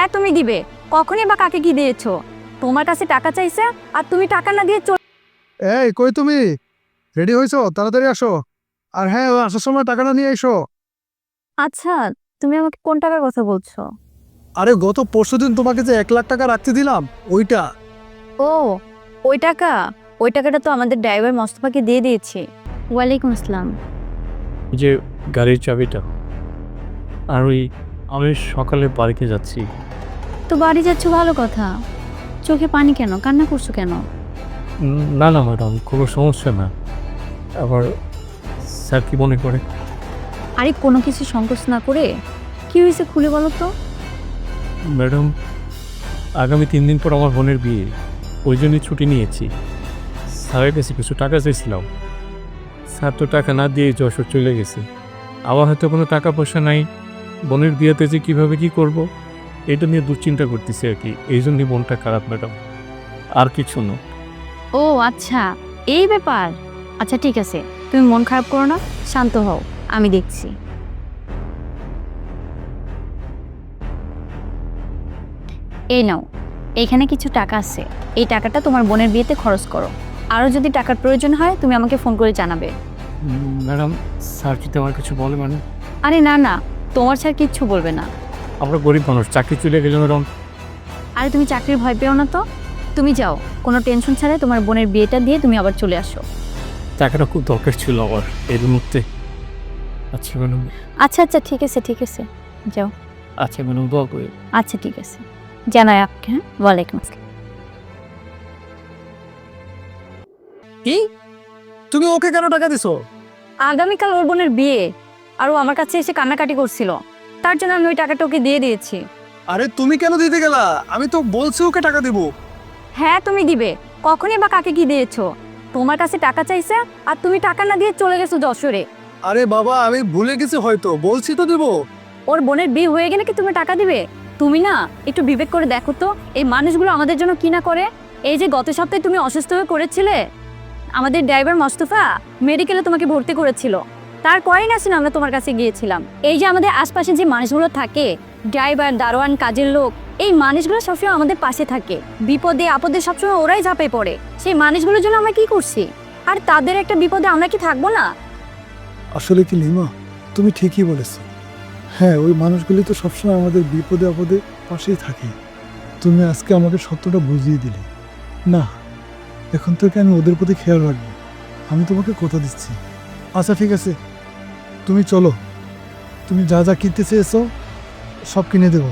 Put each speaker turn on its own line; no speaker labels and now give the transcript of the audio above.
হ্যাঁ তুমি দিবে, কখনই বা কাকে কি দিয়েছো? তোমার কাছে টাকা চাইছে আর তুমি টাকা না দিয়ে
এই কই তুমি? রেডি হয়েছো? তাড়াতাড়ি আসো। আর হ্যাঁ, ও আসার সময় টাকাটা নিয়ে এসো।
আচ্ছা, তুমি আমাকে কোন টাকার কথা বলছো?
আরে গত পরশুদিন তোমাকে যে 1 লাখ টাকা রাখতে দিলাম, ওইটা।
ও, ওই টাকা? ওই টাকাটা তো আমাদের ড্রাইভার মোস্তফাকে দিয়ে দিয়েছি। ওয়ালাইকুম আসসালাম।
যে গাড়ির চাবিটা। আর ওই আমি সকালে বাড়িতে যাচ্ছি।
তো বাড়ি যাচ্ছ, ভালো কথা। চোখে পানি কেন, কান্না করছো কেন?
না না ম্যাডাম, কোনো সমস্যা না। আবার স্যার কি মনে করে?
আরে কোনো কিছু সংকোচ না করে কি হয়েছে খুলে বলো তো।
ম্যাডাম, আগামী 3 দিন পর আমার বোনের বিয়ে, ওই জন্যই ছুটি নিয়েছি। স্যারের কাছে কিছু টাকা চাইছিলাম, স্যার তো টাকা না দিয়ে যশোর চলে গেছে। আমার হয়তো কোনো টাকা পয়সা নাই, বোনের বিয়েতে যে কীভাবে কী করব, এটা নিয়ে দুশ্চিন্তা করতেছি আর কি। এই জন্যই মনটা খারাপ ম্যাডাম, আর কিছু না।
ও আচ্ছা, এই ব্যাপার। আচ্ছা ঠিক আছে, তুমি মন খারাপ করো না, শান্ত হও, আমি দেখছি। এই নাও, এইখানে কিছু টাকা আছে। এই টাকাটা তোমার বোনের বিয়েতে খরচ করো। আরও যদি টাকার প্রয়োজন হয় তুমি আমাকে ফোন করে জানাবে।
ম্যাডাম, স্যার যদি আমার কিছু বলে মানে?
আরে না না, তোমার স্যার কিচ্ছু বলবে না।
আমরা গরিব মানুষ, চাকরি চলে গেলে ম্যাডাম।
আরে তুমি চাকরির ভয় পেও না তো। তুমি যাও, কোনো টেনশন ছাড়াই তোমার বোনের বিয়েটা দিয়ে তুমি আবার চলে আসো।
টাকাটা খুব দরকার ছিল আমার এর মুহূর্তে। আচ্ছা ম্যাডাম।
আচ্ছা আচ্ছা ঠিক আছে ঠিক আছে, যাও।
আচ্ছা ম্যাডাম, দোয়া করি।
আচ্ছা ঠিক আছে, জানাই আপকে। হ্যাঁ, ওয়ালাইকুম আসসালাম।
কি? তুমি ওকে কেন টাকা দিছো?
আগামীকাল ওর বোনের বিয়ে, আর ও আমার কাছে এসে কান্নাকাটি করছিল, তার জন্য আমি ওই টাকাটা ওকে দিয়ে দিয়েছি।
আরে তুমি কেন দিতে গেলা? আমি তো বলছি ওকে টাকা দিব।
হ্যাঁ তুমি দিবে, কখনই বা কাকে কি দিয়েছো? তোমার কাছে টাকা চাইছে আর তুমি টাকা না দিয়ে চলে গেছো যশোরে।
আরে বাবা, আমি ভুলে গেছি, হয়তো বলছি তো দিব।
ওর বোনের বিয়ে হয়ে গেলে কি তুমি টাকা দিবে? তুমি না একটু বিবেক করে দেখো তো, এই মানুষগুলো আমাদের জন্য কি না করে। এই যে গত সপ্তাহে তুমি অসুস্থ হয়ে করেছিলে, আমাদের ড্রাইভার মোস্তফা মেডিকেলে তোমাকে ভর্তি করেছিল, তার কয়েক আসেন আমরা তোমার কাছে গিয়েছিলাম। এই যে আমাদের আশপাশে যে মানুষগুলো থাকে, ড্রাইভার, দারোয়ান, কাজের লোক, এই মানুষগুলো সবসময় আমাদের পাশে থাকে। বিপদে আপদে সবসময় ওরাই ঝাঁপে পড়ে। সেই মানুষগুলোর জন্য আমরা কি করছি, আর তাদের একটা বিপদে আমরা কি থাকবো না?
আসলে কি লিমা, তুমি ঠিকই বলেছো। হ্যাঁ, ওই মানুষগুলি তো সবসময় আমাদের বিপদে আপদে পাশেই থাকে। তুমি আজকে আমাকে সত্যটা বুঝিয়ে দিলে। না, এখন থেকে আমি ওদের প্রতি খেয়াল রাখবো। আমি তোমাকে কথা দিচ্ছি। আচ্ছা ঠিক আছে, তুমি চলো। তুমি যা যা কিনতে চেয়েছো সব কিনে দেবো।